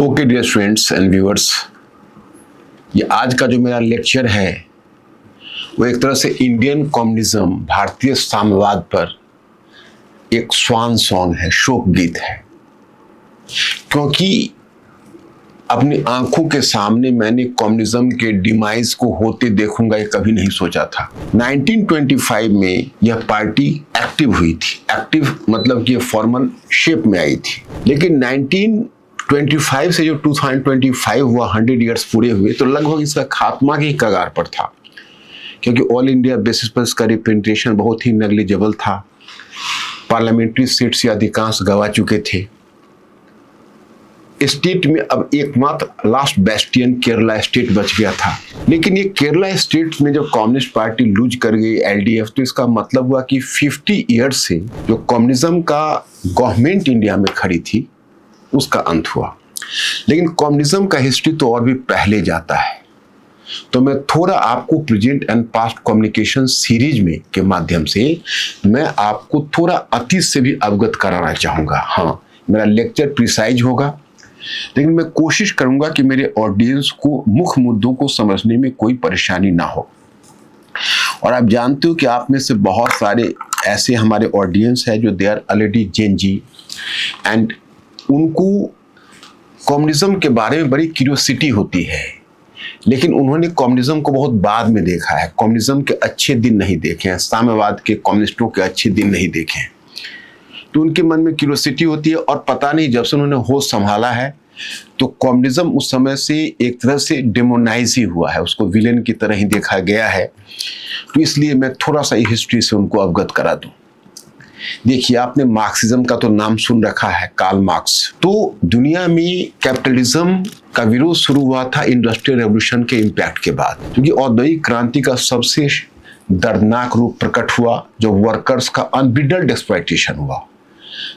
Okay dear students and viewers, ये आज का जो मेरा लेक्चर है वो एक तरह से इंडियन कम्युनिज्म, भारतीय साम्यवाद पर एक स्वान सॉन्ग है, शोक गीत है। क्योंकि अपनी आंखों के सामने मैंने कम्युनिज्म के डिमाइज को होते देखूंगा ये कभी नहीं सोचा था। 1925 में यह पार्टी एक्टिव हुई थी। एक्टिव मतलब कि फॉर्मल शेप में आई थी, लेकिन 1925 से जो 2025 हुआ, 100 ईयर्स पूरे हुए, तो लगभग इसका खात्मा की कगार पर था। क्योंकि ऑल इंडिया बेसिस पर इसका रिप्रेजेंटेशन बहुत ही नेग्लिजिबल था। पार्लियामेंट्री सीट्स अधिकांश गवा चुके थे। स्टेट में अब एकमात्र लास्ट बेस्टियन केरला स्टेट बच गया था। लेकिन ये केरला स्टेट में जब कम्युनिस्ट पार्टी लूज कर गई एलडीएफ, तो इसका मतलब हुआ कि 50 ईयर्स से जो कम्युनिज्म का गवर्नमेंट इंडिया में खड़ी थी उसका अंत हुआ। लेकिन कम्युनिज्म का हिस्ट्री तो और भी पहले जाता है। तो मैं थोड़ा आपको present and past communication series में के माध्यम से मैं आपको थोड़ा अतीत से भी अवगत कराना चाहूँगा। हाँ, मेरा लेक्चर प्रिसाइज होगा, लेकिन मैं कोशिश करूँगा कि मेरे ऑडियंस को मुख्य मुद्दों को समझने में कोई परेशानी ना हो। और आप जानते हो कि आप में से बहुत सारे ऐसे हमारे ऑडियंस है जो they are already Gen Z, and उनको कम्युनिज्म के बारे में बड़ी क्यूरियोसिटी होती है, लेकिन उन्होंने कम्युनिज्म को बहुत बाद में देखा है। कम्युनिज्म के अच्छे दिन नहीं देखे हैं, साम्यवाद के, कम्युनिस्टों के अच्छे दिन नहीं देखे हैं। तो उनके मन में क्यूरियोसिटी होती है, और पता नहीं जब से उन्होंने होश संभाला है तो कम्युनिज्म उस समय से एक तरह से डेमोनाइज ही हुआ है, उसको विलेन की तरह ही देखा गया है। तो इसलिए मैं थोड़ा सा हिस्ट्री से उनको अवगत करा दूं। देखिए, आपने मार्क्सिज्म का तो नाम सुन रखा है, कार्ल मार्क्स। तो दुनिया में कैपिटलिज्म का विरोध शुरू हुआ था इंडस्ट्रियल रेवोल्यूशन के इम्पैक्ट के बाद, क्योंकि औद्योगिक क्रांति का सबसे दर्दनाक रूप प्रकट हुआ जब वर्कर्स का अनब्रिडल्ड एक्सप्लॉयटेशन हुआ,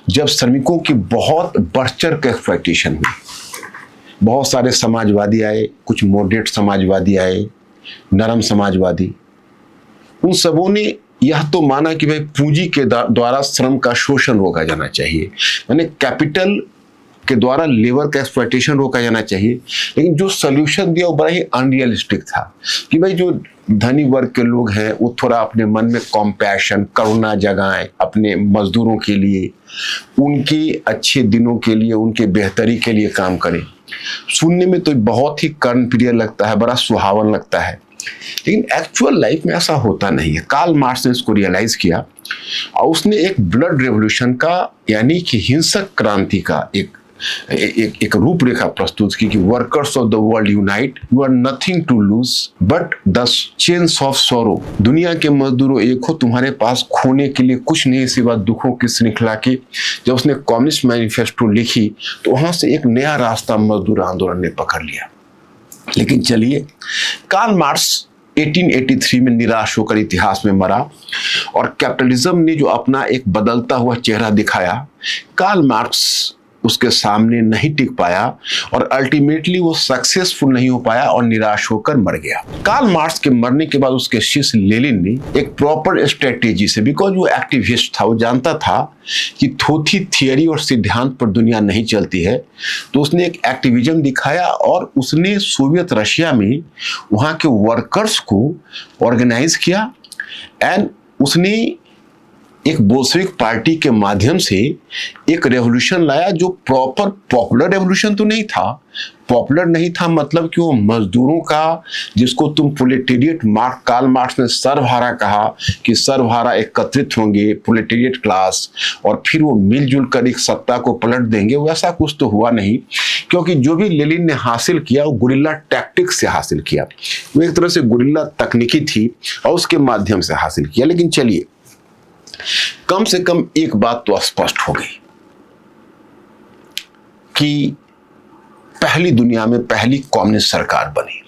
जब श्रमिकों की बहुत बढ़-चढ़ के एक्सप्लॉयटेशन हुई। बहुत सारे समाजवादी आए, कुछ मॉडरेट समाजवादी आए, नरम समाजवादी। उन सबों ने यह तो माना कि भाई पूंजी के द्वारा श्रम का शोषण रोका जाना चाहिए, यानी कैपिटल के द्वारा लेबर का एक्सप्लॉयटेशन रोका जाना चाहिए। लेकिन जो सॉल्यूशन दिया वो बड़ा ही अनरियलिस्टिक था कि भाई जो धनी वर्ग के लोग हैं वो थोड़ा अपने मन में कॉम्पैशन, करुणा जगाएं अपने मजदूरों के लिए, उनके अच्छे दिनों के लिए, उनके बेहतरी के लिए काम करें। सुनने में तो बहुत ही कर्णप्रिय लगता है, बड़ा सुहावन लगता है, लेकिन एक्चुअल लाइफ में ऐसा होता नहीं है। कार्ल मार्क्स ने इसको रियलाइज किया और उसने एक ब्लड रेवोल्यूशन का, यानी कि हिंसक क्रांति का एक रूपरेखा प्रस्तुत की कि workers of the world unite, you are nothing to lose but the chains of sorrow. दुनिया के मजदूरों एक हो, तुम्हारे पास खोने के लिए कुछ नहीं सिवा दुखों की श्रृंखला के। जब उसने कम्युनिस्ट मैनिफेस्टो लिखी तो वहां से एक नया रास्ता मजदूर आंदोलन ने पकड़ लिया। लेकिन चलिए, कार्ल मार्क्स 1883 में निराश होकर इतिहास में मरा और कैपिटलिज्म ने जो अपना एक बदलता हुआ चेहरा दिखाया, कार्ल मार्क्स उसके सामने नहीं टिक पाया और अल्टीमेटली वो सक्सेसफुल नहीं हो पाया और निराश होकर मर गया। कार्ल मार्क्स के मरने के बाद उसके शिष्य लेनिन ने एक प्रॉपर स्ट्रेटेजी से, बिकॉज वो एक्टिविस्ट था, वो जानता था कि थोथी थियरी और सिद्धांत पर दुनिया नहीं चलती है, तो उसने एक एक्टिविज्म दिखाया और उसने सोवियत रशिया में वहाँ के वर्कर्स को ऑर्गेनाइज किया एंड उसने एक बोल्शेविक पार्टी के माध्यम से एक रेवोल्यूशन लाया जो प्रॉपर पॉपुलर रेवोल्यूशन तो नहीं था। पॉपुलर नहीं था मतलब कि वो मजदूरों का, जिसको तुम प्रोलेटेरिएट, कार्ल मार्क्स ने सर्वहारा कहा कि सर्वहारा एकत्रित होंगे प्रोलेटेरिएट क्लास और फिर वो मिलजुल कर एक सत्ता को पलट देंगे, वैसा कुछ तो हुआ नहीं। क्योंकि जो भी लेनिन ने हासिल किया वो गुरिल्ला टैक्टिक्स से हासिल किया, वो एक तरह से गुरिल्ला तकनीकी थी और उसके माध्यम से हासिल किया। लेकिन चलिए, कम से कम एक बात तो स्पष्ट हो गई कि पहली दुनिया में पहली कम्युनिस्ट सरकार बनी,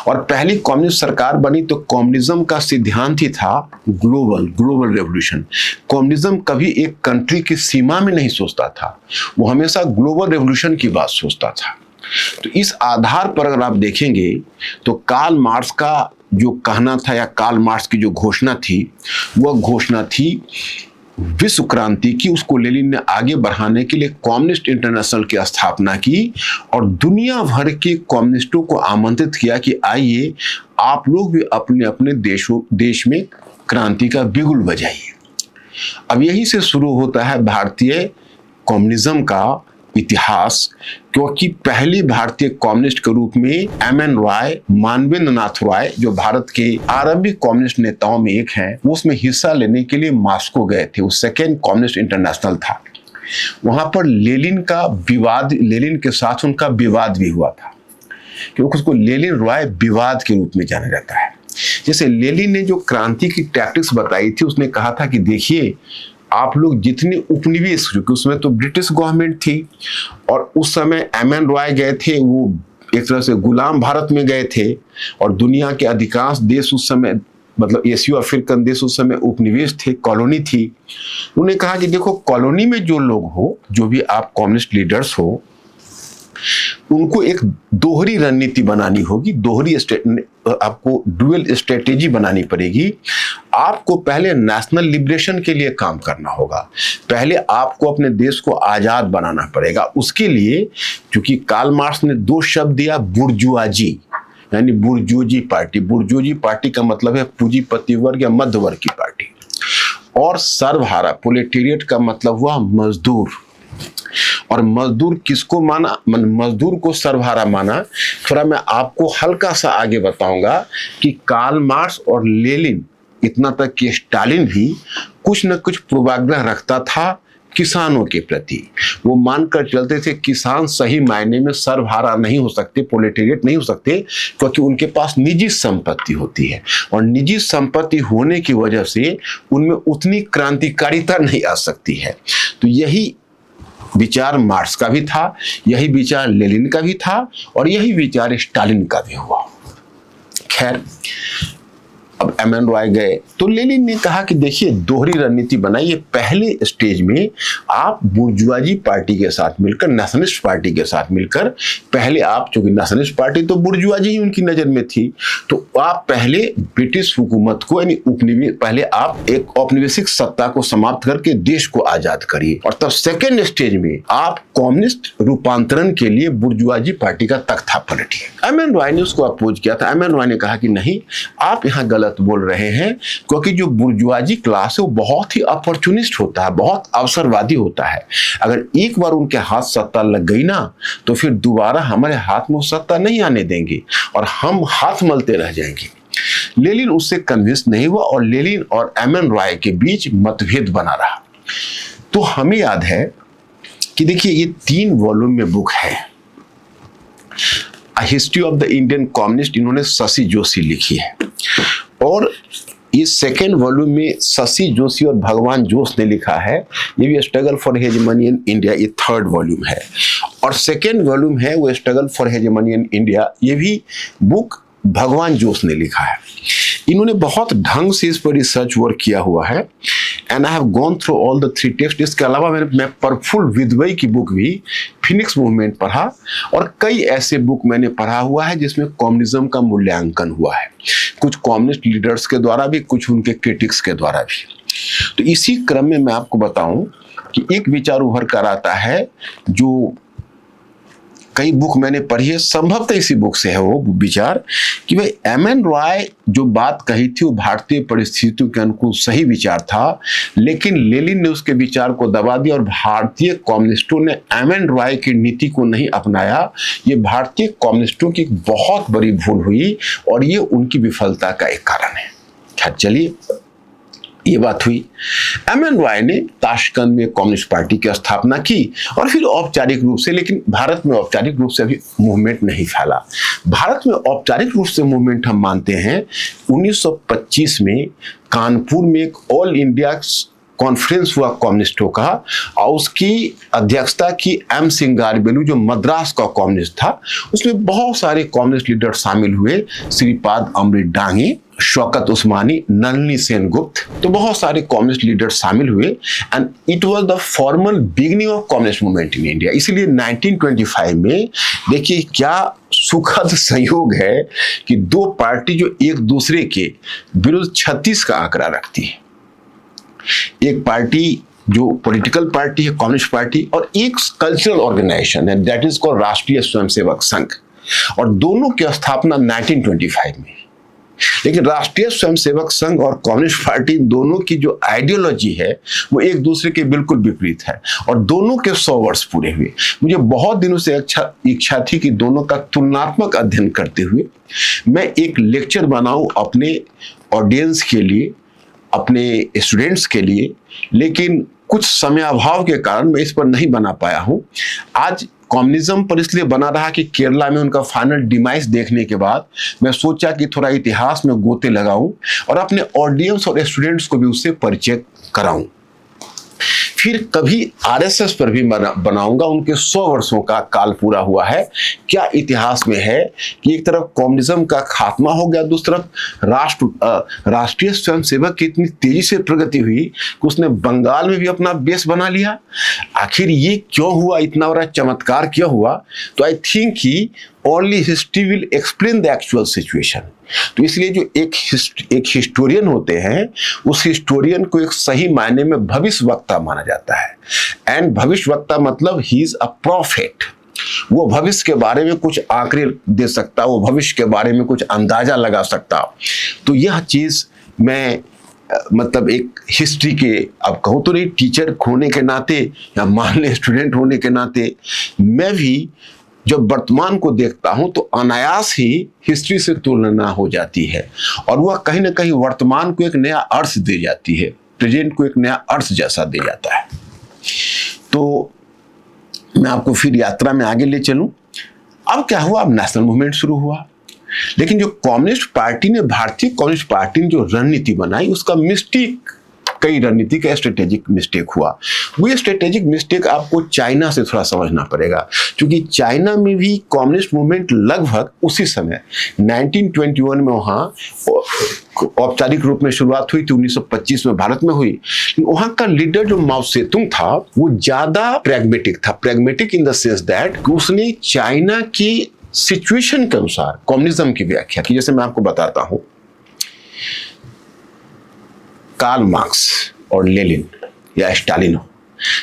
और पहली कम्युनिस्ट सरकार बनी तो कम्युनिज्म का सिद्धांत ही था ग्लोबल रेवोल्यूशन। कम्युनिज्म कभी एक कंट्री की सीमा में नहीं सोचता था, वो हमेशा ग्लोबल रेवोल्यूशन की बात सोचता था। तो इस आधार पर अगर आप देखेंगे तो कार्ल मार्क्स का जो कहना था या कार्ल मार्क्स की जो घोषणा थी, वह घोषणा थी विश्व क्रांति की, उसको लेनिन ने आगे बढ़ाने के लिए कम्युनिस्ट इंटरनेशनल की स्थापना की और दुनिया भर के कम्युनिस्टों को आमंत्रित किया कि आइए आप लोग भी अपने अपने देश में क्रांति का बिगुल बजाइए। अब यहीं से शुरू होता है भारतीय कम्युनिज्म का इतिहास, क्योंकि पहले भारतीय कम्युनिस्ट के रूप में एम.एन. रॉय, मानवेंद्र नाथ रॉय, जो भारत के आरंभिक कम्युनिस्ट नेताओं में एक हैं, वो उसमें हिस्सा लेने के लिए मॉस्को गए थे। वो सेकेंड कम्युनिस्ट इंटरनेशनल था। वहां पर लेनिन के साथ उनका विवाद भी हुआ था, क्योंकि उसको लेनिन रॉय विवाद के रूप में जाना जाता है। जैसे लेनिन ने जो क्रांति की टैक्टिक्स बताई थी, उसने कहा था कि देखिए आप लोग जितने उपनिवेश, क्योंकि उसमें तो ब्रिटिश गवर्नमेंट थी और उस समय एम.एन. रॉय गए थे, वो एक तरह से गुलाम भारत में गए थे और दुनिया के अधिकांश देश उस समय, मतलब एशियो अफ्रीकन देश उस समय उपनिवेश थे, कॉलोनी थी। उन्होंने कहा कि देखो कॉलोनी में जो लोग हो, जो भी आप कम्युनिस्ट लीडर्स हो, उनको एक दोहरी रणनीति बनानी होगी, आपको डुअल स्ट्रेटेजी बनानी पड़ेगी। आपको पहले नेशनल लिबरेशन के लिए काम करना होगा, पहले आपको अपने देश को आजाद बनाना पड़ेगा। उसके लिए क्योंकि कार्ल मार्क्स ने दो शब्द दिया, बुर्जुआजी, यानी बुर्जुजी पार्टी। बुर्जुजी पार्टी का मतलब है पूंजीपति वर्ग या मध्य वर्ग की पार्टी, और सर्वहारा प्रोलेटेरिएट का मतलब हुआ मजदूर। और मजदूर किसको माना, मजदूर को सर्वहारा माना। थोड़ा मैं आपको हल्का सा आगे बताऊंगा कि कार्ल मार्क्स और लेनिन, इतना तक कि स्टालिन भी कुछ न कुछ पूर्वाग्रह रखता था किसानों के प्रति। वो मानकर चलते थे किसान सही मायने में सर्वहारा नहीं हो सकते, प्रोलेटेरिएट नहीं हो सकते, क्योंकि उनके पास निजी संपत्ति होती है और निजी संपत्ति होने की वजह से उनमें उतनी क्रांतिकारिता नहीं आ सकती है। तो यही विचार मार्क्स का भी था, यही विचार लेनिन का भी था और यही विचार स्टालिन का भी हुआ। खैर, अब एम.एन. रॉय गए तो लेनिन ने कहा कि देखिए दोहरी रणनीति बनाइए। पहले स्टेज में आप बुर्जुआजी पार्टी के साथ मिलकर, नेशनलिस्ट पार्टी के साथ मिलकर, पहले आप, चूंकि नेशनलिस्ट पार्टी तो बुर्जुआजी ही उनकी नजर में थी, तो आप पहले ब्रिटिश हुकूमत को, यानी उपनिवेश, पहले आप एक औपनिवेशिक सत्ता को समाप्त करके देश को आजाद करिए और तब सेकेंड स्टेज में आप कम्युनिस्ट रूपांतरण के लिए बुर्जुआजी पार्टी का तख्ता पलटिए। एम.एन. रॉय ने उसको अपोज किया था। एम.एन. रॉय ने कहा कि नहीं, आप यहाँ गलत बोल रहे हैं, क्योंकि जो बुर्जुआजी क्लास है वो बहुत ही अपॉर्चुनिस्ट होता है, बहुत अवसरवादी होता है। अगर एक बार उनके हाथ सत्ता लग गई ना, तो फिर दोबारा हमारे हाथ में सत्ता नहीं आने देंगे और हम हाथ मलते रह जाएंगे। लेनिन उससे कन्विंस नहीं हुआ और लेनिन और एम.एन. रॉय के बीच मतभेद बना रहा। तो हमें याद है कि देखिए ये 3 वॉल्यूम में बुक है, a history of the Indian communist, इन्होंने शशि जोशी लिखी है, और ये सेकेंड वॉल्यूम में शशि जोशी और भगवान जोश ने लिखा है, ये भी struggle for hegemony in India, ये थर्ड वॉल्यूम है। और सेकेंड वॉल्यूम है वो struggle for hegemony in India, ये भी बुक भगवान जोश ने लिखा है। इन्होंने बहुत ढंग से इस पर रिसर्च वर्क किया हुआ है and I have gone through all the 3 text. इसके अलावा मैं प्रफुल्ल विद्वई की बुक भी, फिनिक्स मूवमेंट, पढ़ा और कई ऐसे बुक मैंने पढ़ा हुआ है जिसमें कम्युनिज्म का मूल्यांकन हुआ है, कुछ कम्युनिस्ट लीडर्स के द्वारा भी, कुछ उनके क्रिटिक्स के द्वारा भी। तो इसी क्रम में मैं आपको बताऊं कि एक विचार उभर कर आता है जो कई बुक मैंने पढ़ी है, संभवतः इसी बुक से है वो विचार, कि भाई एम.एन. रॉय जो बात कही थी वो भारतीय परिस्थितियों के अनुकूल सही विचार था, लेकिन लेनिन ने उसके विचार को दबा दिया और भारतीय कम्युनिस्टों ने एम.एन. रॉय की नीति को नहीं अपनाया। ये भारतीय कम्युनिस्टों की एक बहुत बड़ी भूल हुई और ये उनकी विफलता का एक कारण है। खैर चलिए, ये बात हुई। एम.एन. रॉय ने ताशकंद में कम्युनिस्ट पार्टी की स्थापना की और फिर औपचारिक रूप से, लेकिन भारत में औपचारिक रूप से अभी मूवमेंट नहीं फैला। भारत में औपचारिक रूप से मूवमेंट हम मानते हैं 1925 में कानपुर में एक ऑल इंडिया कॉन्फ्रेंस हुआ कम्युनिस्टों का, और उसकी अध्यक्षता की एम सिंगारवेलु, जो मद्रास का कम्युनिस्ट था। उसमें बहुत सारे कम्युनिस्ट लीडर शामिल हुए, श्रीपाद अमृत डांगे, शौकत उस्मानी, नलिनी सेनगुप्त, तो बहुत सारे कम्युनिस्ट लीडर शामिल हुए and it was the formal beginning of communist movement in India. इसीलिए 1925 में देखिए क्या सुखद संयोग है कि दो पार्टी जो एक दूसरे के विरुद्ध 36 का आंकड़ा रखती है, एक पार्टी जो पॉलिटिकल पार्टी है कम्युनिस्ट पार्टी, और एक कल्चरल ऑर्गेनाइजेशन है दैट इज कॉल्ड राष्ट्रीय स्वयंसेवक संघ, और दोनों की स्थापना 1925 में। लेकिन राष्ट्रीय स्वयंसेवक संघ और कम्युनिस्ट पार्टी दोनों की जो आइडियोलॉजी है वो एक दूसरे के बिल्कुल विपरीत है, और दोनों के 100 वर्ष पूरे हुए। मुझे बहुत दिनों से इच्छा थी कि दोनों का तुलनात्मक अध्ययन करते हुए मैं एक लेक्चर बनाऊं अपने ऑडियंस के लिए, अपने स्टूडेंट्स के लिए, लेकिन कुछ समय अभाव के कारण मैं इस पर नहीं बना पाया हूं। आज कम्युनिज्म पर इसलिए बना रहा कि केरला में उनका फाइनल डिमाइस देखने के बाद मैं सोचा कि थोड़ा इतिहास में गोते लगाऊं और अपने ऑडियंस और स्टूडेंट्स को भी उससे परिचय कराऊं। फिर कभी आरएसएस पर भी बनाऊंगा, उनके 100 वर्षों का काल पूरा हुआ है। क्या इतिहास में है कि एक तरफ कम्युनिज्म का खात्मा हो गया, दूसरी तरफ राष्ट्रीय स्वयंसेवक की इतनी तेजी से प्रगति हुई कि उसने बंगाल में भी अपना बेस बना लिया। आखिर ये क्यों हुआ, इतना बड़ा चमत्कार क्यों हुआ? तो आई थिंक कि only history will explain the actual situation. तो इसलिए जो एक हिस्टोरियन होते हैं, उस हिस्टोरियन को एक सही मायने में भविष्यवक्ता माना जाता है। एंड भविष्यवक्ता मतलब ही इज अ प्रॉफिट। वो भविष्य के बारे में कुछ आंकड़े दे सकता, वो भविष्य के बारे में कुछ अंदाजा लगा सकता। तो यह चीज मैं मतलब एक हिस्ट्री के, अब कहूँ तो नहीं टीचर होने के नाते या मान ले स्टूडेंट होने के नाते, मैं भी जब वर्तमान को देखता हूं तो अनायास ही हिस्ट्री से तुलना हो जाती है, और वह कहीं ना कहीं वर्तमान को एक नया अर्थ दे जाती है, प्रेजेंट को एक नया अर्थ जैसा दे जाता है। तो मैं आपको फिर यात्रा में आगे ले चलूं। अब क्या हुआ, अब नेशनल मूवमेंट शुरू हुआ, लेकिन जो कम्युनिस्ट पार्टी ने, भारतीय कम्युनिस्ट पार्टी ने जो रणनीति बनाई, उसका मिस्टेक, कई रणनीति का स्ट्रेटेजिक मिस्टेक हुआ। वो स्ट्रेटेजिक मिस्टेक आपको चाइना से थोड़ा समझना पड़ेगा, क्योंकि चाइना में भी कम्युनिस्ट मूवमेंट लगभग उसी समय 1921 में वहाँ औपचारिक रूप में शुरुआत हुई थी, 1925 में भारत में हुई। लेकिन वहाँ का लीडर जो माओ सेतुंग था वो ज्यादा प्रैग्मेटिक था, pragmatic in the sense that उसने चाइना की सिचुएशन के अनुसार कम्युनिज्म की व्याख्या की। जैसे मैं आपको बताता हूं, कार्ल मार्क्स और लेनिन या स्टालिन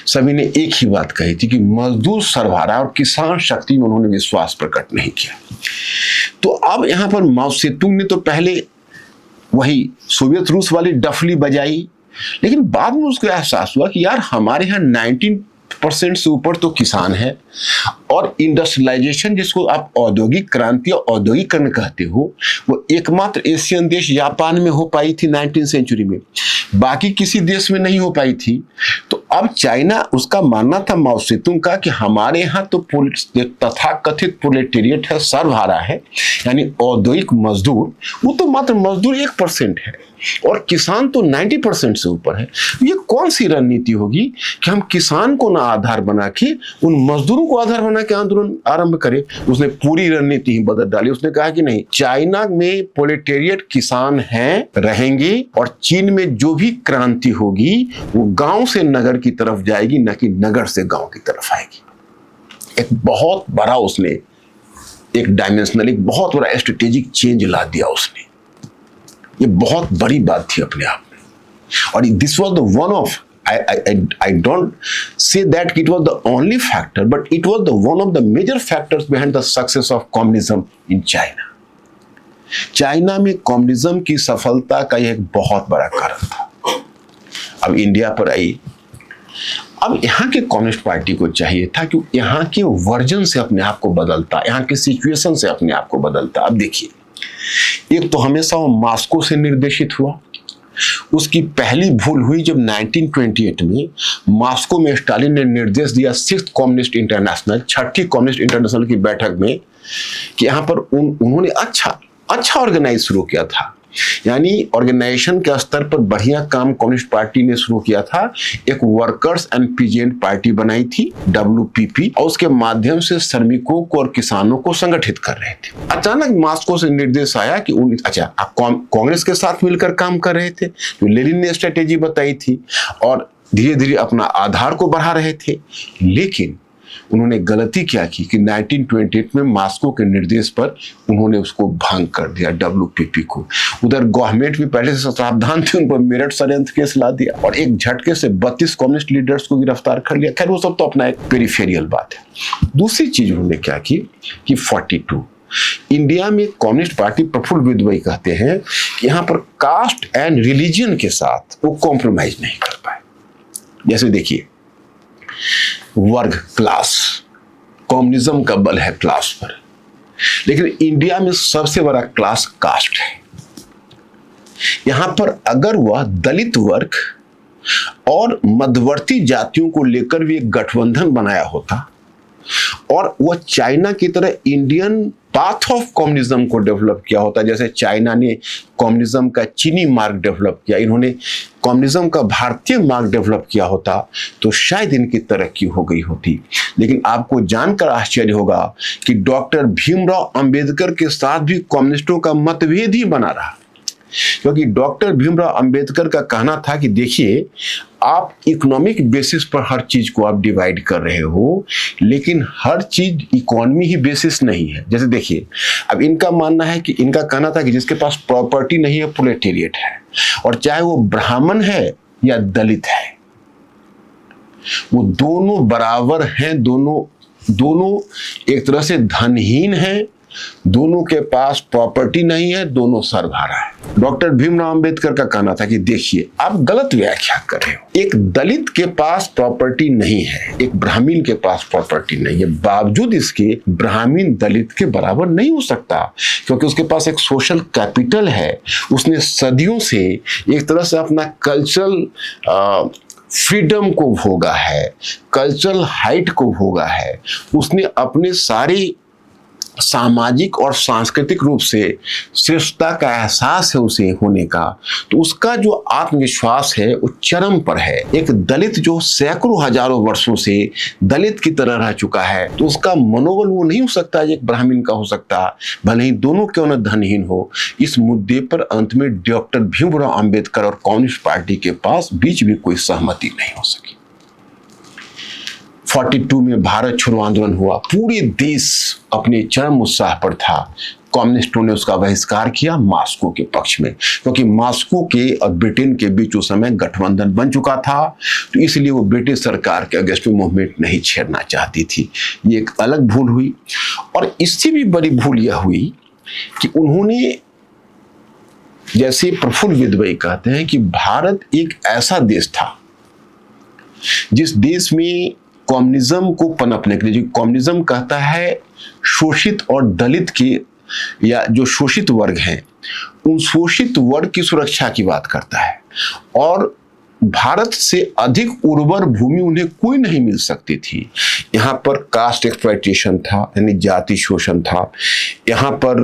सभी ने एक ही बात कही थी कि मजदूर सरबराह और किसान शक्ति में उन्होंने विश्वास प्रकट नहीं किया। तो अब यहां पर माओ सेतुंग ने तो पहले वही सोवियत रूस वाली डफली बजाई, लेकिन बाद में उसको एहसास हुआ कि यार हमारे यहाँ 19% से ऊपर तो किसान है, और इंडस्ट्रियलाइजेशन जिसको आप औद्योगिक क्रांति और औद्योगिकरण कहते हो, वो एकमात्र एशियन देश जापान में हो पाई थी 19वीं सेंचुरी में, बाकी किसी देश में नहीं हो पाई थी। तो अब चाइना, उसका मानना था माओ सेतुंग का कि हमारे यहाँ तो तथाकथित प्रोलेटेरिएट है, सर्वहारा है, यानी औद्योगिक मजदूर, वो तो मात्र मजदूर 1% है और किसान तो 90% से ऊपर है। ये कौन सी रणनीति होगी कि हम किसान को ना आधार बना के उन मजदूरों को आधार बना के आंदोलन आरंभ करें? उसने पूरी रणनीति ही बदल डाली। उसने कहा कि नहीं, चाइना में प्रोलेटेरिएट किसान हैं, रहेंगे, और चीन में जो भी क्रांति होगी वो गांव से नगर की तरफ जाएगी, न कि नगर से गांव की तरफ आएगी। एक बहुत बड़ा उसने एक डायमेंशनल, एक बहुत बड़ा स्ट्रेटेजिक चेंज ला दिया उसने। ये बहुत बड़ी बात थी अपने आप में, और this was the one of, I don't say that it was the only factor, but it was the one of the major factors behind the success of communism in China. China में communism की सफलता का एक बहुत बड़ा कारण था। अब इंडिया पर आई, अब यहाँ के कम्युनिस्ट पार्टी को चाहिए था कि यहाँ के वर्जन से अपने आप को बदलता, यहाँ के सिचुएशन से अपने आप को बदलता। अब देखिए, एक तो हमेशा वो मॉस्को से निर्देशित हुआ। उसकी पहली भूल हुई जब 1928 में मॉस्को में स्टालिन ने निर्देश दिया 6th कम्युनिस्ट इंटरनेशनल, 6ठी कम्युनिस्ट इंटरनेशनल की बैठक में, कि यहाँ पर उन्होंने अच्छा ऑर्गेनाइज शुरू किया था, यानी ऑर्गेनाइजेशन के स्तर पर बढ़िया काम कम्युनिस्ट पार्टी ने शुरू किया था। एक वर्कर्स एंड पीजेंट पार्टी बनाई थी, WPP, और उसके माध्यम से श्रमिकों को और किसानों को संगठित कर रहे थे। अचानक मॉस्को से निर्देश आया कि कांग्रेस के साथ मिलकर काम कर रहे थे, जो लेनिन ने स्ट्रेटेजी बताई थी, और धीरे धीरे अपना आधार को बढ़ा रहे थे। लेकिन उन्होंने गलती क्या की कि 1928 में मास्को के निर्देश पर उन्होंने उसको भंग कर दिया, WPP को। उधर गवर्नमेंट भी पहले से सावधान थे, उन पर मेरठ षड्यंत्र केस ला दिया और एक झटके से 32 कम्युनिस्ट लीडर्स को गिरफ्तार कर लिया। खैर वो सब तो अपना एक पेरिफेरियल बात है। दूसरी चीज उन्होंने क्या की कि 42 इंडिया में कम्युनिस्ट पार्टी, प्रफुल्ल विद्वई कहते हैं कि यहाँ पर कास्ट एंड रिलीजन के साथ वो कॉम्प्रोमाइज नहीं कर पाए। जैसे देखिए वर्ग, क्लास, कम्युनिज्म का बल है क्लास पर, लेकिन इंडिया में सबसे बड़ा क्लास कास्ट है। यहां पर अगर वह दलित वर्ग और मध्यवर्ती जातियों को लेकर भी एक गठबंधन बनाया होता और वह चाइना की तरह इंडियन पाथ ऑफ कम्युनिज्म को डेवलप किया होता, जैसे चाइना ने कम्युनिज्म का चीनी मार्ग डेवलप किया, इन्होंने कम्युनिज्म का भारतीय मार्ग डेवलप किया होता, तो शायद इनकी तरक्की हो गई होती। लेकिन आपको जानकर आश्चर्य होगा कि डॉक्टर भीमराव अंबेडकर के साथ भी कम्युनिस्टों का मतभेद ही बना रहा, क्योंकि डॉक्टर भीमराव अंबेडकर का कहना था कि देखिए आप इकोनॉमिक बेसिस पर हर चीज को आप डिवाइड कर रहे हो, लेकिन हर चीज इकोनॉमी ही बेसिस नहीं है। जैसे देखिए अब इनका मानना है कि इनका कहना था कि जिसके पास प्रॉपर्टी नहीं है प्रोलेटेरिएट है, और चाहे वो ब्राह्मण है या दलित है, वो दोनों बराबर हैं, दोनों एक तरह से धनहीन हैं, दोनों के पास प्रॉपर्टी नहीं है, दोनों सरभरा है। डॉक्टर भीमराव अंबेडकर का कहना था कि देखिए आप गलत व्याख्या कर रहे हो, एक दलित के पास प्रॉपर्टी नहीं है, एक ब्राह्मण के पास प्रॉपर्टी नहीं है, बावजूद इसके ब्राह्मण दलित के बराबर नहीं हो सकता, क्योंकि उसके पास एक सोशल कैपिटल है, उसने सदियों से एक तरह से अपना कल्चरल फ्रीडम को भोगा है, कल्चरल हाइट को भोगा है, उसने अपने सारी सामाजिक और सांस्कृतिक रूप से श्रेष्ठता का एहसास है उसे होने का, तो उसका जो आत्मविश्वास है वो चरम पर है। एक दलित जो सैकड़ों हजारों वर्षों से दलित की तरह रह चुका है, तो उसका मनोबल वो नहीं हो सकता एक ब्राह्मण का हो सकता, भले ही दोनों क्यों न धनहीन हो। इस मुद्दे पर अंत में डॉक्टर भीमराव अंबेडकर और कम्युनिस्ट पार्टी के पास बीच भी कोई सहमति नहीं हो सकी। 42 में भारत छोड़ो आंदोलन हुआ, पूरे देश अपने चरम उत्साह पर था। कम्युनिस्टों ने उसका बहिष्कार किया मास्को के पक्ष में, क्योंकि मास्को के और ब्रिटेन के बीच उस समय गठबंधन बन चुका था, तो इसलिए वो ब्रिटिश सरकार के अगेंस्ट में मूवमेंट नहीं छेड़ना चाहती थी। ये एक अलग भूल हुई। और इससे भी बड़ी भूल यह हुई कि उन्होंने, जैसे प्रफुल्ल विद्वई कहते हैं कि भारत एक ऐसा देश था जिस देश में कम्युनिज्म को पनपने के लिए, जो कम्युनिज्म कहता है शोषित और दलित के या जो शोषित वर्ग हैं उन शोषित वर्ग की सुरक्षा की बात करता है, और भारत से अधिक उर्वर भूमि उन्हें कोई नहीं मिल सकती थी। यहाँ पर कास्ट एक्सप्लॉयटेशन था, यानी जाति शोषण था, यहाँ पर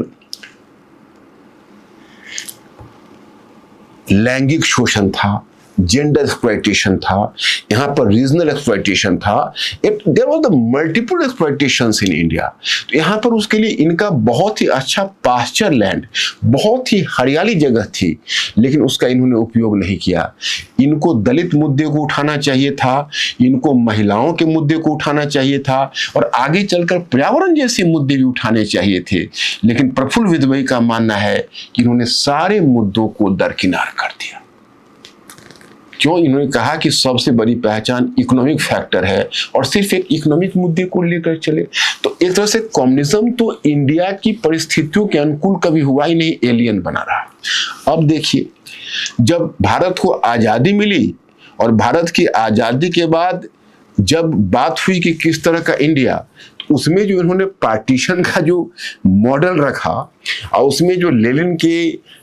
लैंगिक शोषण था, जेंडर एक्सप्लॉयटेशन था, यहाँ पर रीजनल एक्सप्लॉयटेशन था, there was the multiple exploitations in India. तो यहाँ पर उसके लिए इनका बहुत ही अच्छा पास्चर लैंड, बहुत ही हरियाली जगह थी, लेकिन उसका इन्होंने उपयोग नहीं किया। इनको दलित मुद्दे को उठाना चाहिए था, इनको महिलाओं के मुद्दे को उठाना चाहिए था, और आगे चलकर पर्यावरण जैसे मुद्दे भी उठाने चाहिए थे, लेकिन प्रफुल्ल विद्वई का मानना है कि इन्होंने सारे मुद्दों को दरकिनार कर दिया। क्यों? इन्होंने कहा कि सबसे बड़ी पहचान इकोनॉमिक फैक्टर है और सिर्फ एक इकोनॉमिक मुद्दे को लेकर चले। तो एक तरह से कम्युनिज्म तो इंडिया की परिस्थितियों के अनुकूल कभी हुआ ही नहीं, एलियन बना रहा। अब देखिए, जब भारत को आज़ादी मिली और भारत की आज़ादी के बाद जब बात हुई कि किस तरह का इंडिया, तो उसमें जो इन्होंने पार्टीशन का जो मॉडल रखा और उसमें जो लेनिन के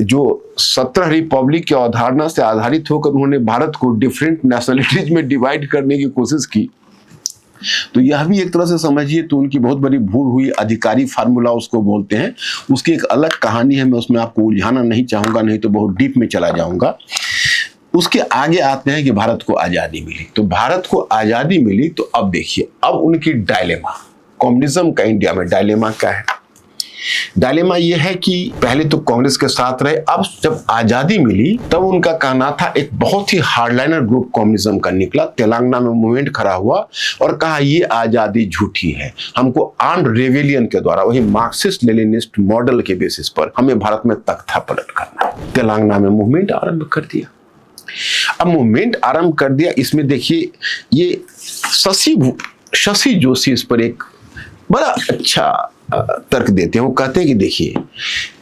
जो 17 रिपब्लिक की अवधारणा से आधारित होकर उन्होंने भारत को डिफरेंट नेशनलिटीज में डिवाइड करने की कोशिश की, तो यह भी एक तरह से समझिए तो उनकी बहुत बड़ी भूल हुई। अधिकारी फार्मूला उसको बोलते हैं, उसकी एक अलग कहानी है, मैं उसमें आपको उलझाना नहीं चाहूंगा, नहीं तो बहुत डीप में चला जाऊंगा। उसके आगे आते हैं कि भारत को आज़ादी मिली। तो भारत को आज़ादी मिली तो अब देखिए, अब उनकी डायलेमा, कम्युनिज्म का इंडिया में डायलेमा क्या है। डायलेमा ये है कि पहले तो कांग्रेस के साथ रहे, अब जब आजादी मिली तब उनका कहना था, एक बहुत ही हार्डलाइनर ग्रुप कम्युनिज्म का निकला, तेलंगाना में मूवमेंट खड़ा हुआ और कहा ये आजादी झूठी है, हमको आर्म्ड रेवेलियन के द्वारा वही मार्क्सिस्ट लेनिनिस्ट मॉडल के बेसिस पर हमें भारत में तख्ता पलट करना है। तेलंगाना में मूवमेंट आरंभ कर दिया। अब मूवमेंट आरंभ कर दिया, इसमें देखिए ये शशि जोशी इस पर एक बड़ा अच्छा तर्क देते हैं। वो कहते हैं कि देखिए,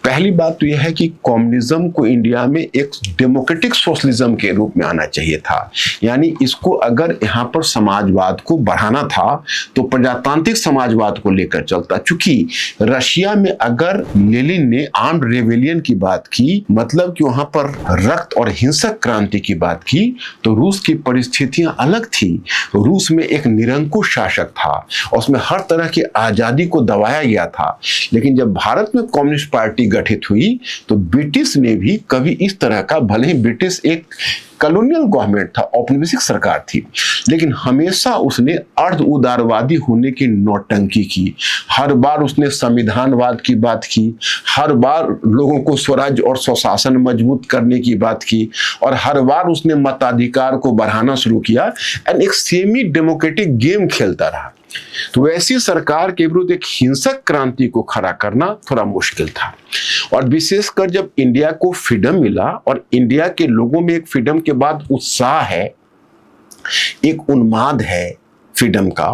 पहली बात तो यह है कि कम्युनिज्म को इंडिया में एक डेमोक्रेटिक सोशलिज्म के रूप में आना चाहिए था, यानी इसको अगर यहाँ पर समाजवाद को बढ़ाना था तो प्रजातांत्रिक समाजवाद को लेकर चलता। चूंकि रशिया में अगर लेनिन ने आर्म्ड रेवेलियन की बात की, मतलब कि वहां पर रक्त और हिंसक क्रांति की बात की, तो रूस की परिस्थितियां अलग थी। रूस में एक निरंकुश शासक था, उसमें हर तरह की आजादी को दबाया गया था। लेकिन जब भारत में कम्युनिस्ट पार्टी गठित हुई तो ब्रिटिश ने भी कभी इस तरह का, भले ही ब्रिटिश एक कॉलोनियल गवर्नमेंट था, औपनिवेशिक सरकार थी, लेकिन हमेशा उसने अर्ध उदारवादी होने की नौटंकी की। हर बार उसने संविधानवाद की बात की, हर बार लोगों को स्वराज और स्वशासन मजबूत करने की बात की, और हर बार उसने मताधिकार को बढ़ाना शुरू किया एंड एक सेमी डेमोक्रेटिक गेम खेलता रहा। तो वैसी सरकार के विरुद्ध एक हिंसक क्रांति को खड़ा करना थोड़ा मुश्किल था। और विशेषकर जब इंडिया को फ्रीडम मिला और इंडिया के लोगों में एक फ्रीडम के बाद उत्साह है, एक उन्माद है फ्रीडम का,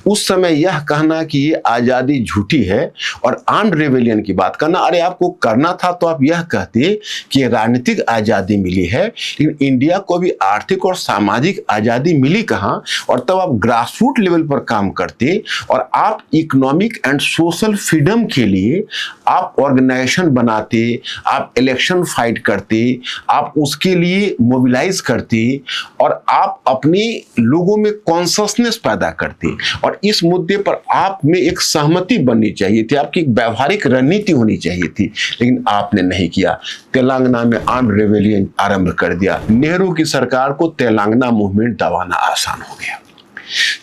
उस समय यह कहना कि ये आजादी झूठी है और आर्म्ड रेवेलियन की बात करना, अरे आपको करना था तो आप यह कहते कि राजनीतिक आजादी मिली है, लेकिन इंडिया को भी आर्थिक और सामाजिक आजादी मिली कहां, और तब आप ग्रासरूट लेवल पर काम करते और आप इकोनॉमिक एंड सोशल फ्रीडम के लिए आप ऑर्गेनाइजेशन बनाते, आप इलेक्शन फाइट करते, आप उसके लिए मोबिलाइज करते और आप अपने लोगों में कॉन्शसनेस पैदा करते, और इस मुद्दे पर आप में एक सहमति बननी चाहिए थी, आपकी एक व्यवहारिक रणनीति होनी चाहिए थी, लेकिन आपने नहीं किया। तेलंगाना में आर्म्ड रेवेलियन आरंभ कर दिया। नेहरू की सरकार को तेलंगाना मूवमेंट दबाना आसान हो गया।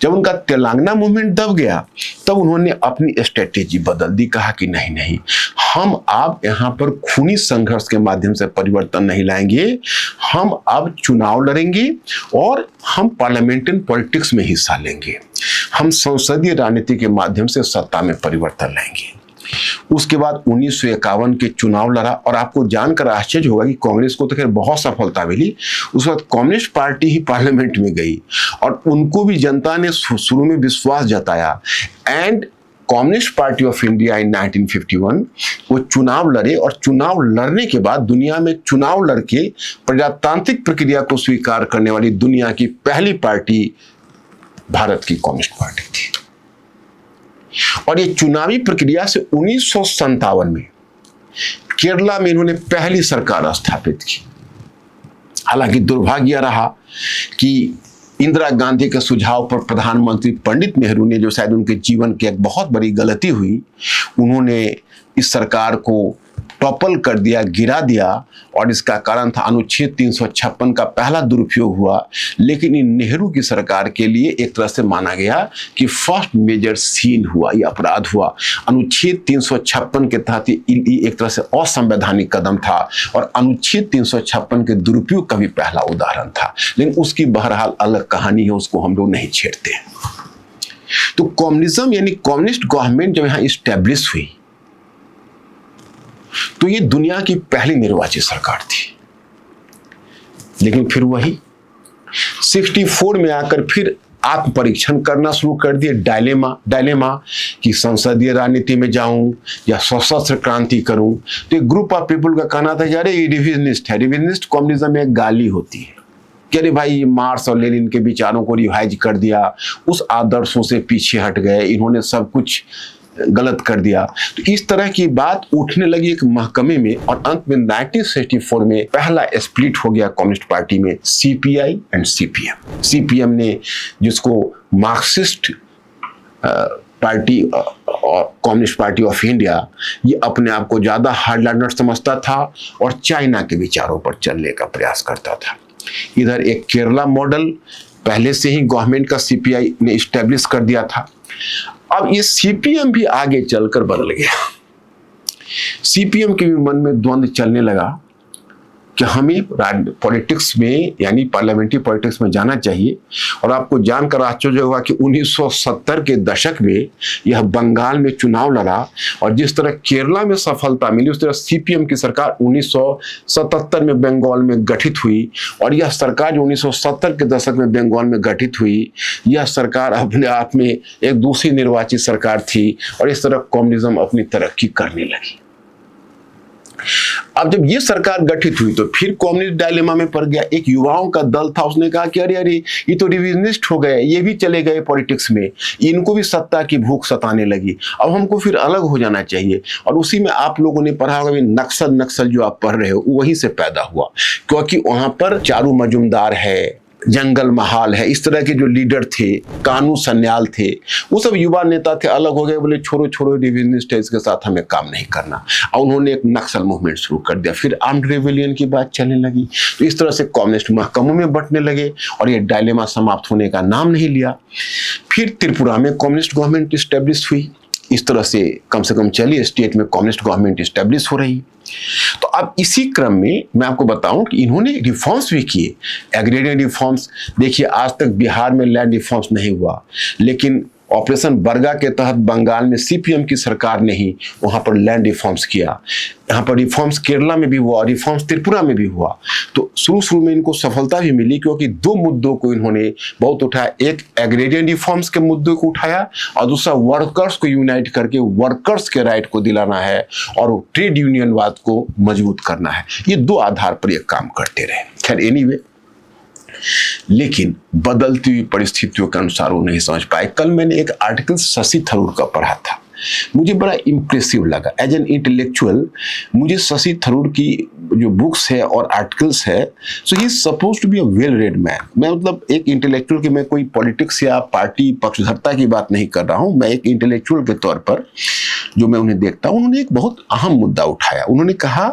जब उनका तेलंगाना मूवमेंट दब गया तब उन्होंने अपनी स्ट्रेटेजी बदल दी, कहा कि नहीं नहीं, हम अब यहाँ पर खूनी संघर्ष के माध्यम से परिवर्तन नहीं लाएंगे, हम अब चुनाव लड़ेंगे और हम पार्लियामेंट्री पॉलिटिक्स में हिस्सा लेंगे, हम संसदीय राजनीति के माध्यम से सत्ता में परिवर्तन लाएंगे। उसके बाद 1951 के चुनाव लड़ा और आपको जानकर आश्चर्य होगा कि कांग्रेस को तो खैर बहुत सफलता मिली। उस वक्त कम्युनिस्ट पार्टी ही पार्लियामेंट में गई और उनको भी जनता ने शुरू में विश्वास जताया and communist party of India in 1951 वो चुनाव लड़े और चुनाव लड़ने के बाद दुनिया में चुनाव लड़के प्रजातांत्रिक प्रक्रिया को स्वीकार करने वाली दुनिया की पहली पार्टी भारत की कम्युनिस्ट पार्टी थी। और ये चुनावी प्रक्रिया से 1957 में केरला में इन्होंने पहली सरकार स्थापित की। हालांकि दुर्भाग्य रहा कि इंदिरा गांधी के सुझाव पर प्रधानमंत्री पंडित नेहरू ने, जो शायद उनके जीवन की एक बहुत बड़ी गलती हुई, उन्होंने इस सरकार को टॉपल कर दिया, गिरा दिया, और इसका कारण था अनुच्छेद 356 का पहला दुरुपयोग हुआ। लेकिन इन नेहरू की सरकार के लिए एक तरह से माना गया कि फर्स्ट मेजर सीन हुआ, ये अपराध हुआ। अनुच्छेद 356 के तहत ये एक तरह से असंवैधानिक कदम था और अनुच्छेद 356 के दुरुपयोग का भी पहला उदाहरण था। लेकिन उसकी बहरहाल अलग कहानी है, उसको हम लोग नहीं छेड़ते। तो कम्युनिज्म यानी कम्युनिस्ट गवर्नमेंट जब यहाँ इस्टेब्लिश हुई तो ये दुनिया की पहली निर्वाचित सरकार थी। लेकिन फिर वही 64 में आकर फिर आत्म परीक्षण करना शुरू कर दिए। डायलेमा कि संसदीय राजनीति में जाऊं या सशस्त्र क्रांति करूं। तो एक ग्रुप ऑफ पीपल का कहना था यार ये रिविजनिस्ट है। रिविजनिस्ट कम्युनिज्म में एक गाली होती है कि अरे भाई मार्क्स और लेनिन के विचारों को रिवाइज कर दिया, उस आदर्शों से पीछे हट गए, इन्होंने सब कुछ गलत कर दिया। तो इस तरह की बात उठने लगी एक महकमे में और अंत में 1964 में पहला स्प्लिट हो गया कम्युनिस्ट पार्टी में, सीपीआई एंड सीपीएम। सीपीएम ने जिसको मार्क्सिस्ट पार्टी और कम्युनिस्ट पार्टी ऑफ इंडिया, ये अपने आप को ज्यादा हार्डलाइनर समझता था और चाइना के विचारों पर चलने का प्रयास करता था। इधर एक केरला मॉडल पहले से ही गवर्नमेंट का सीपीआई ने इस्टेब्लिश कर दिया था। अब ये सीपीएम भी आगे चलकर बदल गया। सीपीएम के भी मन में द्वंद्व चलने लगा कि हमें पॉलिटिक्स में यानी पार्लियामेंट्री पॉलिटिक्स में जाना चाहिए। और आपको जानकर आश्चर्य होगा कि 1970 के दशक में यह बंगाल में चुनाव लड़ा और जिस तरह केरला में सफलता मिली उस तरह सीपीएम की सरकार 1977 में बंगाल में गठित हुई। और यह सरकार जो 1970 के दशक में बंगाल में गठित हुई, यह सरकार अपने आप में एक दूसरी निर्वाचित सरकार थी और इस तरह कम्युनिज्म अपनी तरक्की करने लगी। अब जब ये सरकार गठित हुई तो फिर कम्युनिस्ट डायलेमा में पड़ गया। एक युवाओं का दल था, उसने कहा कि अरे ये तो रिविजनिस्ट हो गए, ये भी चले गए पॉलिटिक्स में, इनको भी सत्ता की भूख सताने लगी, अब हमको फिर अलग हो जाना चाहिए। और उसी में आप लोगों ने पढ़ा होगा नक्सल जो आप पढ़ रहे हो वहीं से पैदा हुआ, क्योंकि वहां पर चारू मजुमदार है, जंगल महाल है, इस तरह के जो लीडर थे, कानू सन्याल थे, वो सब युवा नेता थे, अलग हो गए, बोले छोड़ो रिविजनिस्ट है, इसके साथ हमें काम नहीं करना। और उन्होंने एक नक्सल मूवमेंट शुरू कर दिया। फिर आर्म्ड रेवेलियन की बात चलने लगी, तो इस तरह से कम्युनिस्ट महकमों में बंटने लगे और ये डायलेमा समाप्त होने का नाम नहीं लिया। फिर त्रिपुरा में कम्युनिस्ट गवर्नमेंट स्टैब्लिश हुई। इस तरह से कम चलिए स्टेट में कम्युनिस्ट गवर्नमेंट स्टैब्लिश हो रही। तो अब इसी क्रम में मैं आपको बताऊं कि इन्होंने रिफॉर्म्स भी किए, एग्रेरियन रिफॉर्म्स। देखिए आज तक बिहार में लैंड रिफॉर्म्स नहीं हुआ, लेकिन ऑपरेशन बरगा के तहत बंगाल में सीपीएम की सरकार ने ही वहां पर लैंड रिफॉर्म्स किया। यहाँ पर रिफॉर्म्स केरला में भी हुआ, रिफॉर्म्स त्रिपुरा में भी हुआ। तो शुरू में इनको सफलता भी मिली, क्योंकि दो मुद्दों को इन्होंने बहुत उठाया। एक एग्रेरियन रिफॉर्म्स के मुद्दे को उठाया और दूसरा वर्कर्स को यूनाइट करके वर्कर्स के राइट को दिलाना है और ट्रेड यूनियनवाद को मजबूत करना है। ये दो आधार पर ये काम करते रहे। खैर एनीवे, लेकिन बदलती हुई परिस्थितियों के अनुसार वो नहीं समझ पाए। कल मैंने एक आर्टिकल शशि थरूर का पढ़ा था, मुझे बड़ा इंप्रेसिव लगा। एज एन इंटेलेक्चुअल मुझे शशि थरूर की जो बुक्स है और आर्टिकल्स है, so he is suppose to be a well read man. मैं मतलब एक इंटेलेक्चुअल की मैं कोई पॉलिटिक्स या पार्टी पक्षधरता की बात नहीं कर रहा हूं, मैं एक इंटेलेक्चुअल के तौर पर जो मैं उन्हें देखता हूं, उन्होंने एक बहुत अहम मुद्दा उठाया। उन्होंने कहा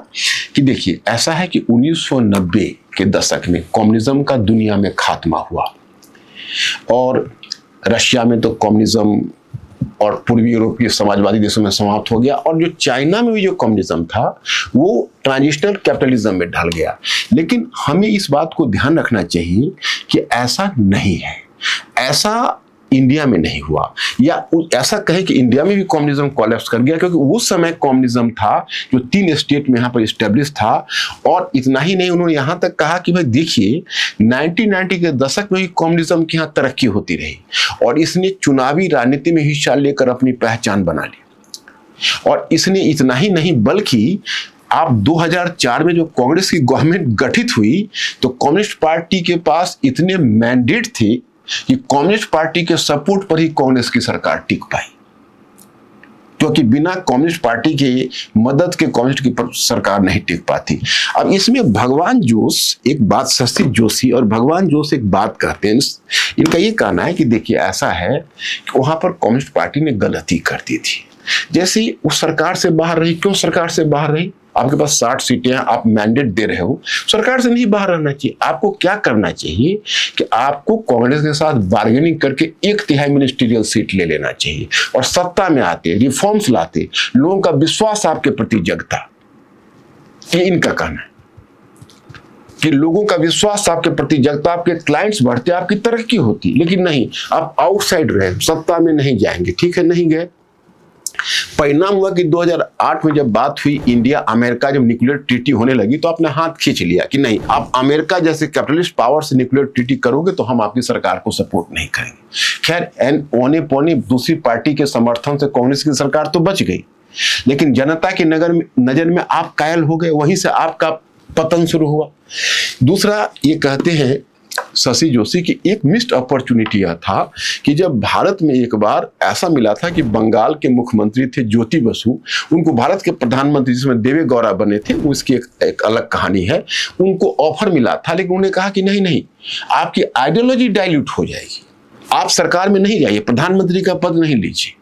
कि देखिए ऐसा है कि 1990 के दशक में कम्युनिज्म का दुनिया में खात्मा हुआ और रशिया में तो कम्युनिज्म और पूर्वी यूरोपीय समाजवादी देशों में समाप्त हो गया, और जो चाइना में भी जो कम्युनिज्म था वो ट्रांजिशनल कैपिटलिज्म में ढल गया। लेकिन हमें इस बात को ध्यान रखना चाहिए कि ऐसा नहीं है, ऐसा इंडिया में नहीं हुआ, या ऐसा कहे कि इंडिया में भी कम्युनिज्म कोलैप्स कर गया, क्योंकि उस समय कम्युनिज्म था जो 3 स्टेट में यहाँ पर इस्टेब्लिश था। और इतना ही नहीं, उन्होंने यहाँ तक कहा कि भाई देखिए 1990 के दशक में भी कम्युनिज्म की यहाँ तरक्की होती रही और इसने चुनावी राजनीति में हिस्सा लेकर अपनी पहचान बना ली। और इसने इतना ही नहीं बल्कि आप 2004 में जो कांग्रेस की गवर्नमेंट गठित हुई तो कम्युनिस्ट पार्टी के पास इतने मैंडेट थे कि कम्युनिस्ट पार्टी के सपोर्ट पर ही कांग्रेस की सरकार टिक पाई, क्योंकि बिना कम्युनिस्ट पार्टी के मदद के कम्युनिस्ट की सरकार नहीं टिक पाती। अब इसमें भगवान जोश एक बात, शशि जोशी और भगवान जोश एक बात कहते हैं। इनका ये कहना है कि देखिए ऐसा है कि वहां पर कम्युनिस्ट पार्टी ने गलती कर दी थी, जैसे उस सरकार से बाहर रही। क्यों सरकार से बाहर रही? आपके पास 60 सीटें हैं, आप मैंडेट दे रहे हो, सरकार से नहीं बाहर रहना चाहिए। आपको क्या करना चाहिए कि आपको कांग्रेस के साथ बार्गेनिंग करके 1/3 मिनिस्ट्रियल सीट ले लेना चाहिए और सत्ता में आते, रिफॉर्म्स लाते, लोगों का विश्वास आपके प्रति जगता। ये इनका कहना है कि लोगों का विश्वास आपके प्रति जगता, आपके क्लाइंट्स बढ़ते, आपकी तरक्की होती। लेकिन नहीं, आप आउटसाइड रहे, सत्ता में नहीं जाएंगे। ठीक है, नहीं गए। परिणाम हुआ कि 2008 में जब बात हुई इंडिया अमेरिका जब न्यूक्लियर ट्रीटी होने लगी तो आपने हाथ खींच लिया कि नहीं, आप अमेरिका जैसे कैपिटलिस्ट पावर से न्यूक्लियर ट्रीटी करोगे तो हम आपकी सरकार को सपोर्ट नहीं करेंगे। खैर औने पौने दूसरी पार्टी के समर्थन से कांग्रेस की सरकार तो बच गई, लेकिन जनता की नजर में आप कायल हो गए, वहीं से आपका पतन शुरू हुआ। दूसरा ये कहते हैं शशि जोशी की एक मिस्ड अपॉर्चुनिटी यह था कि जब भारत में एक बार ऐसा मिला था कि बंगाल के मुख्यमंत्री थे ज्योति बसु, उनको भारत के प्रधानमंत्री जिसमें देवे गौड़ा बने थे, उसकी एक अलग कहानी है, उनको ऑफर मिला था, लेकिन उन्होंने कहा कि नहीं, आपकी आइडियोलॉजी डाइल्यूट हो जाएगी, आप सरकार में नहीं जाइए, प्रधानमंत्री का पद नहीं लीजिए।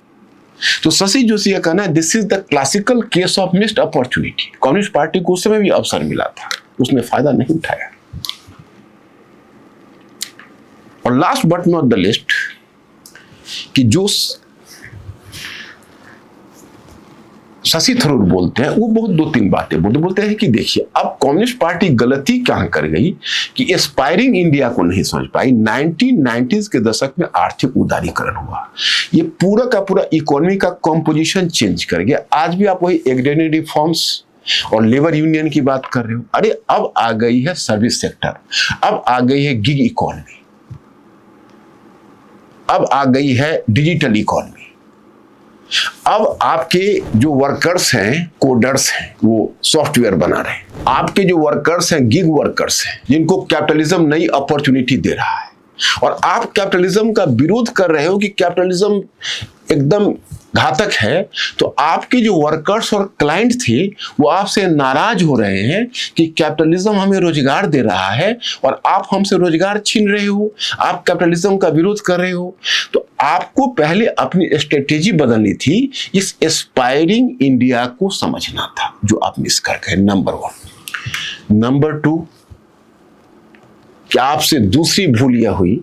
तो शशि जोशी का कहना है this is the classical case of missed opportunity. Communist party को उस समय भी अवसर मिला था, उसने फायदा नहीं उठाया। और last but not the list कि जो शशि थरूर बोलते हैं, वो बहुत 2-3 बातें बोलते हैं कि देखिए अब कम्युनिस्ट पार्टी गलती क्या कर गई कि एस्पायरिंग इंडिया को नहीं समझ पाई। 1990s के दशक में आर्थिक उदारीकरण हुआ, ये पूरा का पूरा इकोनॉमी का कंपोजिशन चेंज कर गया। आज भी आप वही एग्रेरियन रिफॉर्म्स और लेबर यूनियन की बात कर रहे हो। अरे अब आ गई है सर्विस सेक्टर, अब आ गई है गिग इकोनॉमी, अब आ गई है डिजिटल इकोनॉमी। अब आपके जो वर्कर्स हैं, कोडर्स हैं, वो सॉफ्टवेयर बना रहे हैं। आपके जो वर्कर्स हैं, गिग वर्कर्स हैं, जिनको कैपिटलिज्म नई अपॉर्चुनिटी दे रहा है, और आप कैपिटलिज्म का विरोध कर रहे हो कि कैपिटलिज्म एकदम घातक है, तो आपके जो वर्कर्स और क्लाइंट थे वो आपसे नाराज हो रहे हैं कि कैपिटलिज्म हमें रोजगार दे रहा है और आप हमसे रोजगार छीन रहे हो, आप कैपिटलिज्म का विरोध कर रहे हो। तो आपको पहले अपनी स्ट्रेटेजी बदलनी थी, इस एस्पायरिंग इंडिया को समझना था, जो आप मिस कर गए। नंबर 1। नंबर 2, क्या आपसे दूसरी भूल यह हुई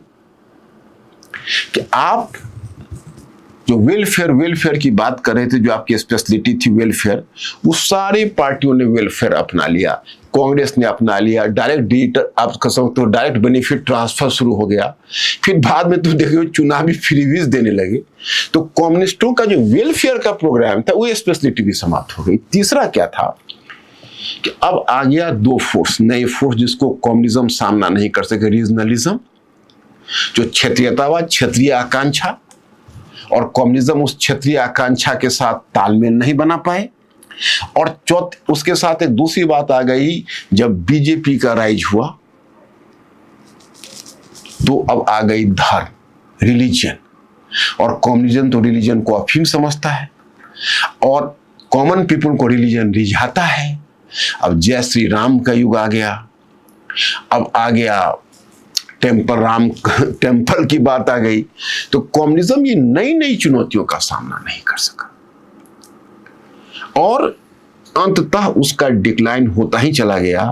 कि आप जो वेलफेयर की बात कर रहे थे, जो आपकी स्पेशलिटी थी वेलफेयर, वो सारी पार्टियों ने वेलफेयर अपना लिया। कांग्रेस ने अपना लिया, डायरेक्ट बेनिफिट ट्रांसफर शुरू हो गया। फिर बाद में तुम देखो चुनावी फ्रीबीज देने लगे। तो कम्युनिस्टों का जो वेलफेयर का प्रोग्राम था, वो स्पेशलिटी भी समाप्त हो गई। तीसरा क्या था कि अब आ गया 2 फोर्स, नए फोर्स, जिसको कम्युनिज्म सामना नहीं कर सके। रीजनलिज्म, जो क्षेत्रीयतावाद, क्षेत्रीय आकांक्षा, और कम्युनिज्म उस क्षेत्रीय आकांक्षा के साथ तालमेल नहीं बना पाए। और उसके साथ एक दूसरी बात आ गई, जब बीजेपी का राइज हुआ तो अब आ गई धर्म, रिलीजन, और कम्युनिज्म तो रिलीजन को अफीम समझता है और कॉमन पीपल को रिलीजन रिझाता है। अब जय श्री राम का युग आ गया, अब आ गया टेम्पल की बात आ गई। तो कम्युनिज्म ये नई नई चुनौतियों का सामना नहीं कर सका और अंततः उसका डिक्लाइन होता ही चला गया।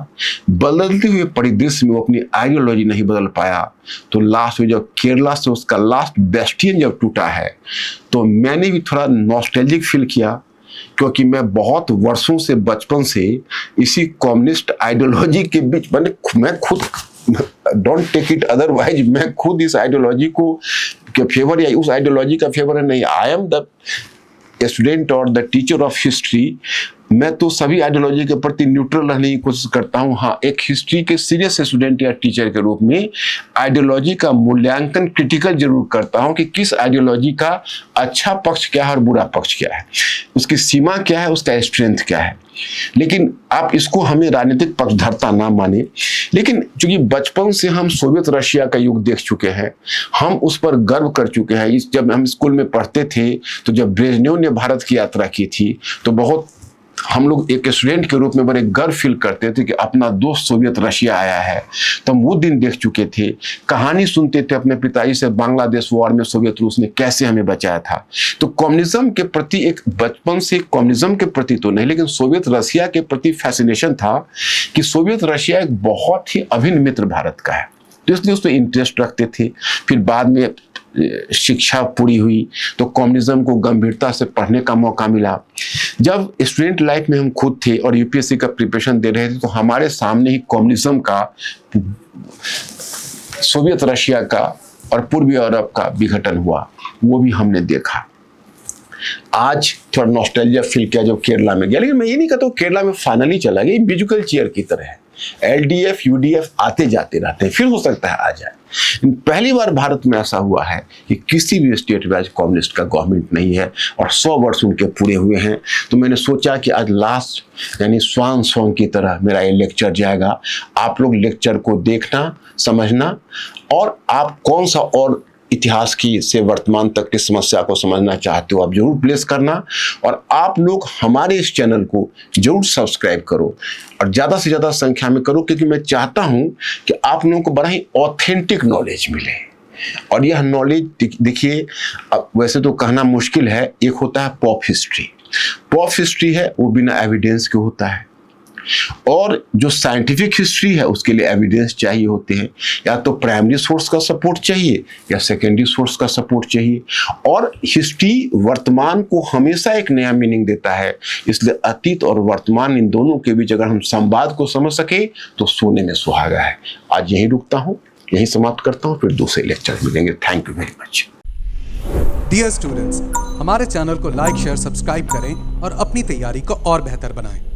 बदलते हुए परिदृश्य में वो अपनी आइडियोलॉजी नहीं बदल पाया। तो लास्ट में जब केरला से उसका लास्ट बेस्टियन जब टूटा है, तो मैंने भी थोड़ा नॉस्टैल्जिक फील किया, क्योंकि मैं बहुत वर्षों से, बचपन से इसी कम्युनिस्ट आइडियोलॉजी के बीच, मैं खुद, डोंट टेक इट अदरवाइज, मैं खुद इस आइडियोलॉजी को के फेवर या उस आइडियोलॉजी का फेवर नहीं। आई एम द स्टूडेंट और द टीचर ऑफ हिस्ट्री। मैं तो सभी आइडियोलॉजी के प्रति न्यूट्रल रहने की कोशिश करता हूँ। हाँ, एक हिस्ट्री के सीरियस स्टूडेंट या टीचर के रूप में आइडियोलॉजी का मूल्यांकन क्रिटिकल जरूर करता हूँ कि किस आइडियोलॉजी का अच्छा पक्ष क्या है और बुरा पक्ष क्या है, उसकी सीमा क्या है, उसका स्ट्रेंथ क्या है। लेकिन आप इसको हमें राजनीतिक पक्षधरता ना माने। लेकिन चूंकि बचपन से हम सोवियत रशिया का युग देख चुके हैं, हम उस पर गर्व कर चुके हैं। जब हम स्कूल में पढ़ते थे, तो जब ब्रेजनेव ने भारत की यात्रा की थी, तो बहुत हम लोग एक स्टूडेंट के रूप में बड़े गर्व फील करते थे कि अपना दोस्त सोवियत रशिया आया है। तो हम वो दिन देख चुके थे, कहानी सुनते थे अपने पिताजी से, बांग्लादेश वॉर में सोवियत रूस ने कैसे हमें बचाया था। तो कम्युनिज्म के प्रति एक बचपन से, कम्युनिज्म के प्रति तो नहीं, लेकिन सोवियत रशिया के प्रति फैसिनेशन था कि सोवियत रशिया एक बहुत ही अभिन्न मित्र भारत का है, तो इसलिए उस पर इंटरेस्ट रखते थे। फिर बाद में शिक्षा पूरी हुई तो कम्युनिज्म को गंभीरता से पढ़ने का मौका मिला। जब स्टूडेंट लाइफ में हम खुद थे और यूपीएससी का प्रिपरेशन दे रहे थे, तो हमारे सामने ही कम्युनिज्म का, सोवियत रशिया का और पूर्वी यूरोप का विघटन हुआ, वो भी हमने देखा। आज थोड़ा नॉस्टैल्जिया फील किया जब केरला में गया। लेकिन मैं ये नहीं कहता हूँ केरला में फाइनली चला गया, म्यूजिकल चेयर की तरह है। एलडीएफ यूडीएफ आते जाते रहते हैं, फिर हो सकता है आ जाए। पहली बार भारत में ऐसा हुआ है कि किसी भी स्टेट में आज कम्युनिस्ट का गवर्नमेंट नहीं है और 100 वर्ष उनके पूरे हुए हैं। तो मैंने सोचा कि आज लास्ट यानी स्वान सॉन्ग की तरह मेरा ये लेक्चर जाएगा। आप लोग लेक्चर को देखना, समझना, और आप कौन सा और इतिहास की से वर्तमान तक की समस्या को समझना चाहते हो, आप जरूर प्लेस करना। और आप लोग हमारे इस चैनल को जरूर सब्सक्राइब करो और ज़्यादा से ज़्यादा संख्या में करो, क्योंकि मैं चाहता हूं कि आप लोगों को बड़ा ही ऑथेंटिक नॉलेज मिले। और यह नॉलेज देखिए, वैसे तो कहना मुश्किल है, एक होता है पॉप हिस्ट्री। पॉप हिस्ट्री है वो बिना एविडेंस के होता है, और जो साइंटिफिक हिस्ट्री है उसके लिए एविडेंस चाहिए होते हैं, या तो प्राइमरी सोर्स का सपोर्ट चाहिए या सेकेंडरी सोर्स का सपोर्ट चाहिए। और हिस्ट्री वर्तमान को हमेशा एक नया मीनिंग देता है, इसलिए अतीत और वर्तमान इन दोनों के बीच अगर हम संवाद को समझ सके तो सोने में सुहागा है। आज यहीं रुकता हूँ, यहीं समाप्त करता हूँ, फिर दूसरे लेक्चर मिलेंगे। Thank you very much. Dear students, हमारे चैनल को लाइक शेयर सब्सक्राइब करें और अपनी तैयारी को और बेहतर बनाएं।